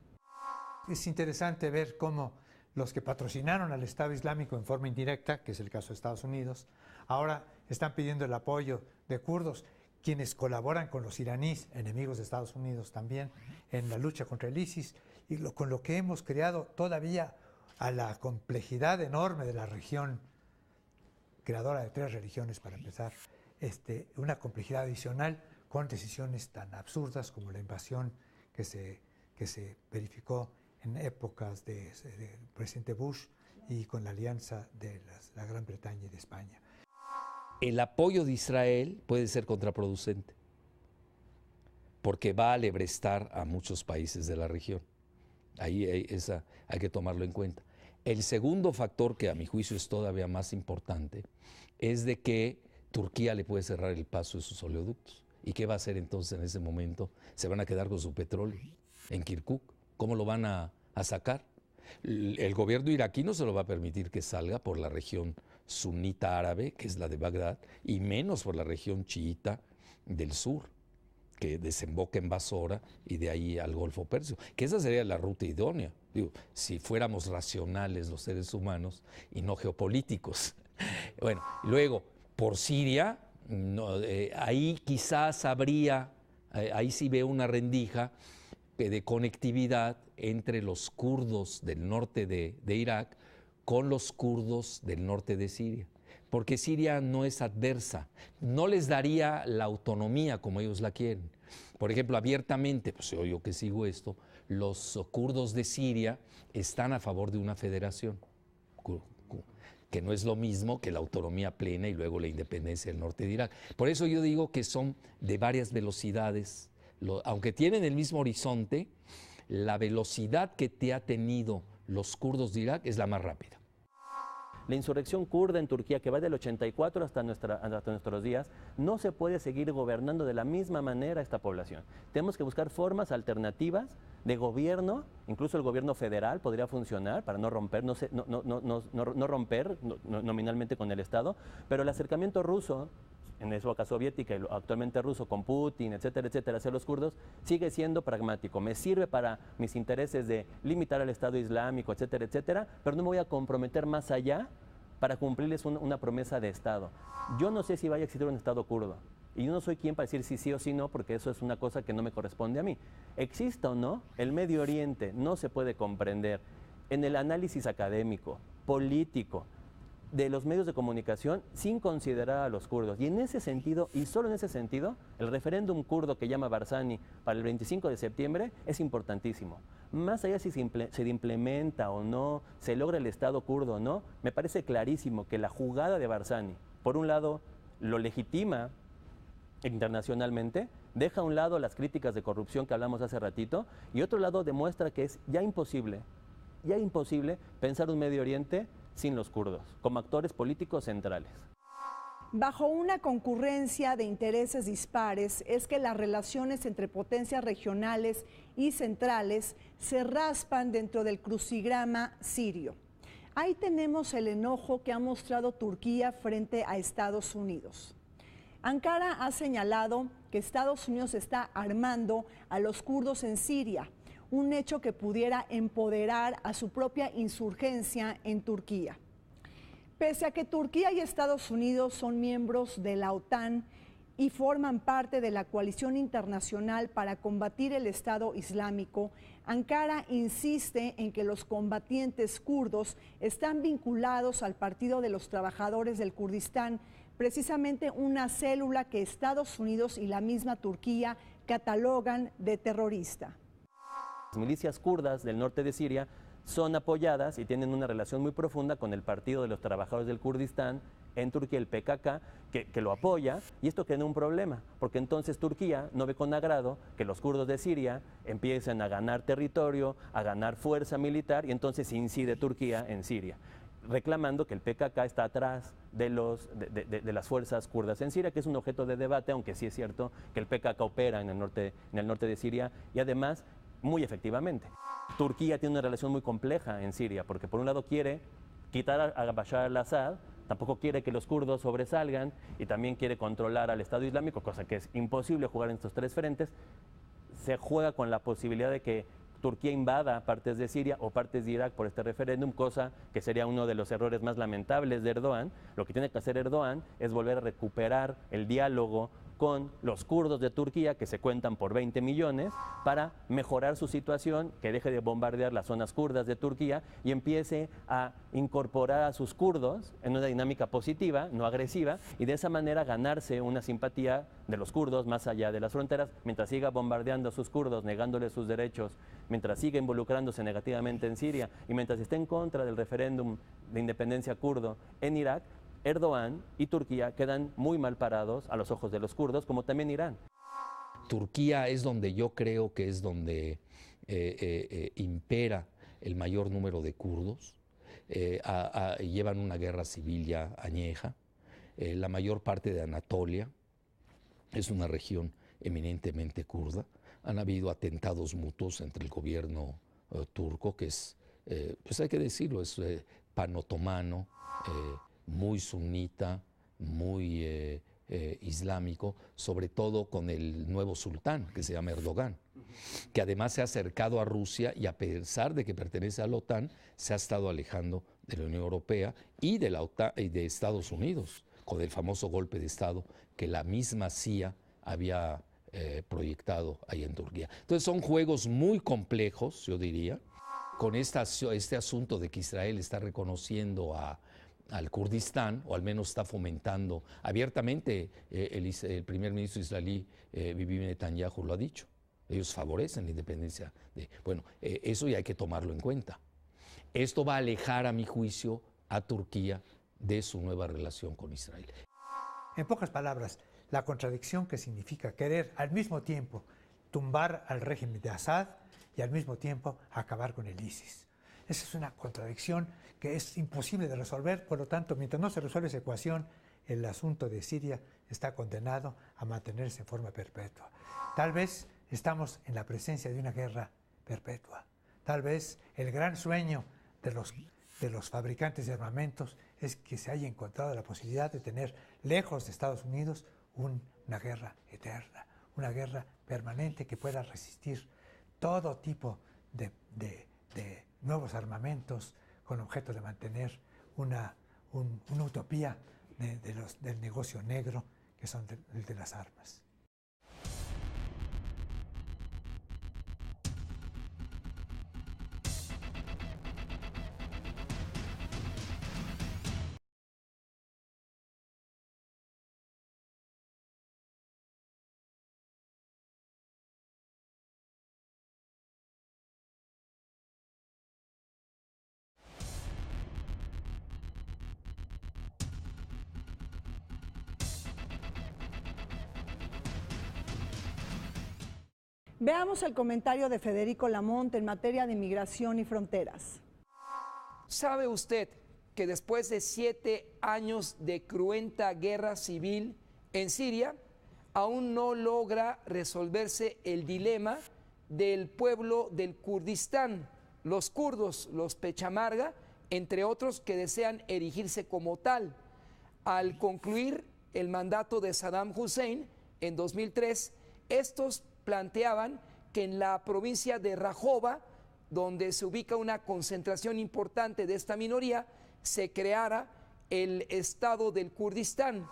Es interesante ver cómo los que patrocinaron al Estado Islámico en forma indirecta, que es el caso de Estados Unidos, ahora están pidiendo el apoyo de kurdos, quienes colaboran con los iraníes, enemigos de Estados Unidos también, en la lucha contra el ISIS, y con lo que hemos creado todavía a la complejidad enorme de la región, creadora de 3 religiones para empezar, una complejidad adicional con decisiones tan absurdas como la invasión que se verificó en épocas del presidente Bush y con la alianza de la Gran Bretaña y de España. El apoyo de Israel puede ser contraproducente porque va a alebrestar a muchos países de la región. Ahí hay que tomarlo en cuenta. El segundo factor, que a mi juicio es todavía más importante, es de que Turquía le puede cerrar el paso de sus oleoductos. ¿Y qué va a hacer entonces en ese momento? ¿Se van a quedar con su petróleo en Kirkuk? ¿Cómo lo van a sacar? El gobierno iraquí no se lo va a permitir que salga por la región sunita árabe, que es la de Bagdad, y menos por la región chiita del sur, que desemboca en Basora y de ahí al Golfo Persio, que esa sería la ruta idónea, digo, si fuéramos racionales los seres humanos y no geopolíticos. Bueno, luego, por Siria, ahí quizás habría, ahí sí veo una rendija de conectividad entre los kurdos del norte de Irak con los kurdos del norte de Siria, porque Siria no es adversa, no les daría la autonomía como ellos la quieren. Por ejemplo, abiertamente, pues yo que sigo esto, los kurdos de Siria están a favor de una federación, que no es lo mismo que la autonomía plena y luego la independencia del norte de Irak. Por eso yo digo que son de varias velocidades, aunque tienen el mismo horizonte, la velocidad que te ha tenido los kurdos de Irak es la más rápida. La insurrección kurda en Turquía, que va del 84 hasta nuestros días, no se puede seguir gobernando de la misma manera a esta población. Tenemos que buscar formas alternativas de gobierno, incluso el gobierno federal podría funcionar para no romper, no romper nominalmente con el Estado, pero el acercamiento ruso, en su época soviética y actualmente ruso, con Putin, etcétera, etcétera, hacia los kurdos, sigue siendo pragmático. Me sirve para mis intereses de limitar al Estado Islámico, etcétera, etcétera, pero no me voy a comprometer más allá para cumplirles una promesa de Estado. Yo no sé si vaya a existir un Estado kurdo, y yo no soy quien para decir si sí o si no, porque eso es una cosa que no me corresponde a mí. Exista o no, el Medio Oriente no se puede comprender en el análisis académico, político, de los medios de comunicación sin considerar a los kurdos. Y en ese sentido, y solo en ese sentido, el referéndum kurdo que llama Barzani para el 25 de septiembre es importantísimo. Más allá si se implementa o no, se logra el Estado kurdo o no, me parece clarísimo que la jugada de Barzani, por un lado, lo legitima internacionalmente, deja a un lado las críticas de corrupción que hablamos hace ratito, y otro lado demuestra que es ya imposible pensar un Medio Oriente sin los kurdos, como actores políticos centrales. Bajo una concurrencia de intereses dispares es que las relaciones entre potencias regionales y centrales se raspan dentro del crucigrama sirio. Ahí tenemos el enojo que ha mostrado Turquía frente a Estados Unidos. Ankara ha señalado que Estados Unidos está armando a los kurdos en Siria, un hecho que pudiera empoderar a su propia insurgencia en Turquía. Pese a que Turquía y Estados Unidos son miembros de la OTAN y forman parte de la coalición internacional para combatir el Estado Islámico, Ankara insiste en que los combatientes kurdos están vinculados al Partido de los Trabajadores del Kurdistán, precisamente una célula que Estados Unidos y la misma Turquía catalogan de terrorista. Las milicias kurdas del norte de Siria son apoyadas y tienen una relación muy profunda con el Partido de los Trabajadores del Kurdistán en Turquía, el PKK, que lo apoya, y esto tiene un problema, porque entonces Turquía no ve con agrado que los kurdos de Siria empiecen a ganar territorio, a ganar fuerza militar, y entonces incide Turquía en Siria, reclamando que el PKK está atrás de las fuerzas kurdas en Siria, que es un objeto de debate, aunque sí es cierto que el PKK opera en el norte de Siria, y además muy efectivamente. Turquía tiene una relación muy compleja en Siria, porque por un lado quiere quitar a Bashar al-Assad, tampoco quiere que los kurdos sobresalgan y también quiere controlar al Estado Islámico, cosa que es imposible jugar en estos tres frentes. Se juega con la posibilidad de que Turquía invada partes de Siria o partes de Irak por este referéndum, cosa que sería uno de los errores más lamentables de Erdogan. Lo que tiene que hacer Erdogan es volver a recuperar el diálogo con los kurdos de Turquía, que se cuentan por 20 millones, para mejorar su situación, que deje de bombardear las zonas kurdas de Turquía y empiece a incorporar a sus kurdos en una dinámica positiva, no agresiva, y de esa manera ganarse una simpatía de los kurdos más allá de las fronteras, mientras siga bombardeando a sus kurdos, negándoles sus derechos, mientras siga involucrándose negativamente en Siria y mientras esté en contra del referéndum de independencia kurdo en Irak. Erdogan y Turquía quedan muy mal parados a los ojos de los kurdos, como también Irán. Turquía es donde yo creo que es donde impera el mayor número de kurdos. Llevan una guerra civil ya añeja. La mayor parte de Anatolia es una región eminentemente kurda. Han habido atentados mutuos entre el gobierno turco, que es, pues hay que decirlo, es pan-otomano, muy sunita, muy islámico, sobre todo con el nuevo sultán, que se llama Erdogan, que además se ha acercado a Rusia y a pesar de que pertenece a la OTAN, se ha estado alejando de la Unión Europea y de la OTAN y de Estados Unidos, con el famoso golpe de Estado que la misma CIA había proyectado ahí en Turquía. Entonces son juegos muy complejos, yo diría, con este asunto de que Israel está reconociendo al Kurdistán, o al menos está fomentando abiertamente. El primer ministro israelí, Bibi Netanyahu, lo ha dicho. Ellos favorecen la independencia. Bueno, eso ya hay que tomarlo en cuenta. Esto va a alejar, a mi juicio, a Turquía de su nueva relación con Israel. En pocas palabras, la contradicción que significa querer al mismo tiempo tumbar al régimen de Assad y al mismo tiempo acabar con el ISIS. Esa es una contradicción que es imposible de resolver, por lo tanto, mientras no se resuelve esa ecuación, el asunto de Siria está condenado a mantenerse en forma perpetua. Tal vez estamos en la presencia de una guerra perpetua. Tal vez el gran sueño de los fabricantes de armamentos es que se haya encontrado la posibilidad de tener lejos de Estados Unidos una guerra eterna, una guerra permanente que pueda resistir todo tipo de nuevos armamentos con objeto de mantener una utopía del negocio negro que son el de las armas. Veamos el comentario de Federico Lamonte en materia de migración y fronteras. ¿Sabe usted que después de 7 años de cruenta guerra civil en Siria, aún no logra resolverse el dilema del pueblo del Kurdistán, los kurdos, los Pechamarga, entre otros que desean erigirse como tal? Al concluir el mandato de Saddam Hussein en 2003, estos planteaban que en la provincia de Rajova, donde se ubica una concentración importante de esta minoría, se creara el Estado del Kurdistán.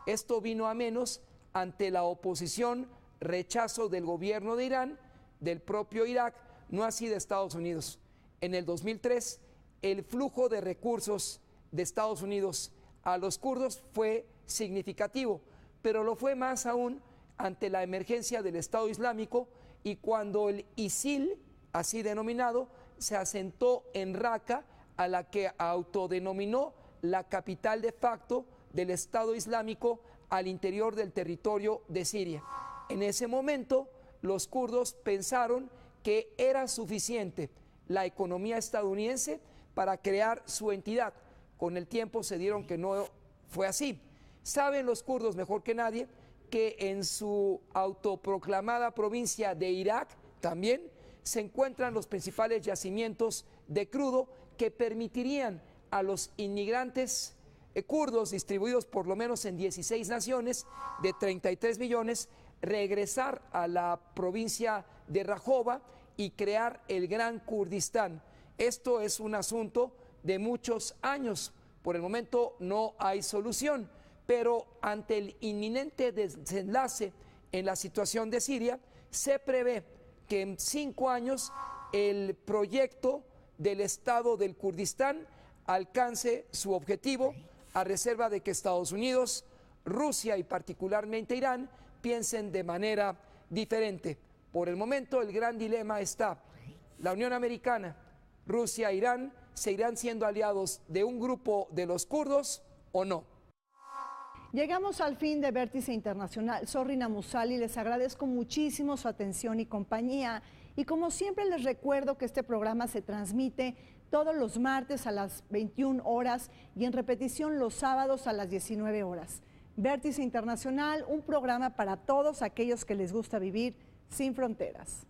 Esto vino a menos ante la oposición, rechazo del gobierno de Irán, del propio Irak, no así de Estados Unidos. En el 2003, el flujo de recursos de Estados Unidos a los kurdos fue significativo, pero lo fue más aún ante la emergencia del Estado Islámico y cuando el ISIL, así denominado, se asentó en Raqqa, a la que autodenominó la capital de facto del Estado Islámico al interior del territorio de Siria. En ese momento, los kurdos pensaron que era suficiente la economía estadounidense para crear su entidad. Con el tiempo se dieron que no fue así. Saben los kurdos mejor que nadie que en su autoproclamada provincia de Irak también se encuentran los principales yacimientos de crudo que permitirían a los inmigrantes kurdos distribuidos por lo menos en 16 naciones de 33 millones regresar a la provincia de Rajova y crear el Gran Kurdistán. Esto es un asunto de muchos años. Por el momento no hay solución, pero ante el inminente desenlace en la situación de Siria, se prevé que en 5 años el proyecto del Estado del Kurdistán alcance su objetivo, a reserva de que Estados Unidos, Rusia y particularmente Irán piensen de manera diferente. Por el momento el gran dilema está: la Unión Americana, Rusia e Irán seguirán siendo aliados de un grupo de los kurdos o no. Llegamos al fin de Vértice Internacional. Soy Rina Musali, les agradezco muchísimo su atención y compañía. Y como siempre les recuerdo que este programa se transmite todos los martes a las 21 horas y en repetición los sábados a las 19 horas. Vértice Internacional, un programa para todos aquellos que les gusta vivir sin fronteras.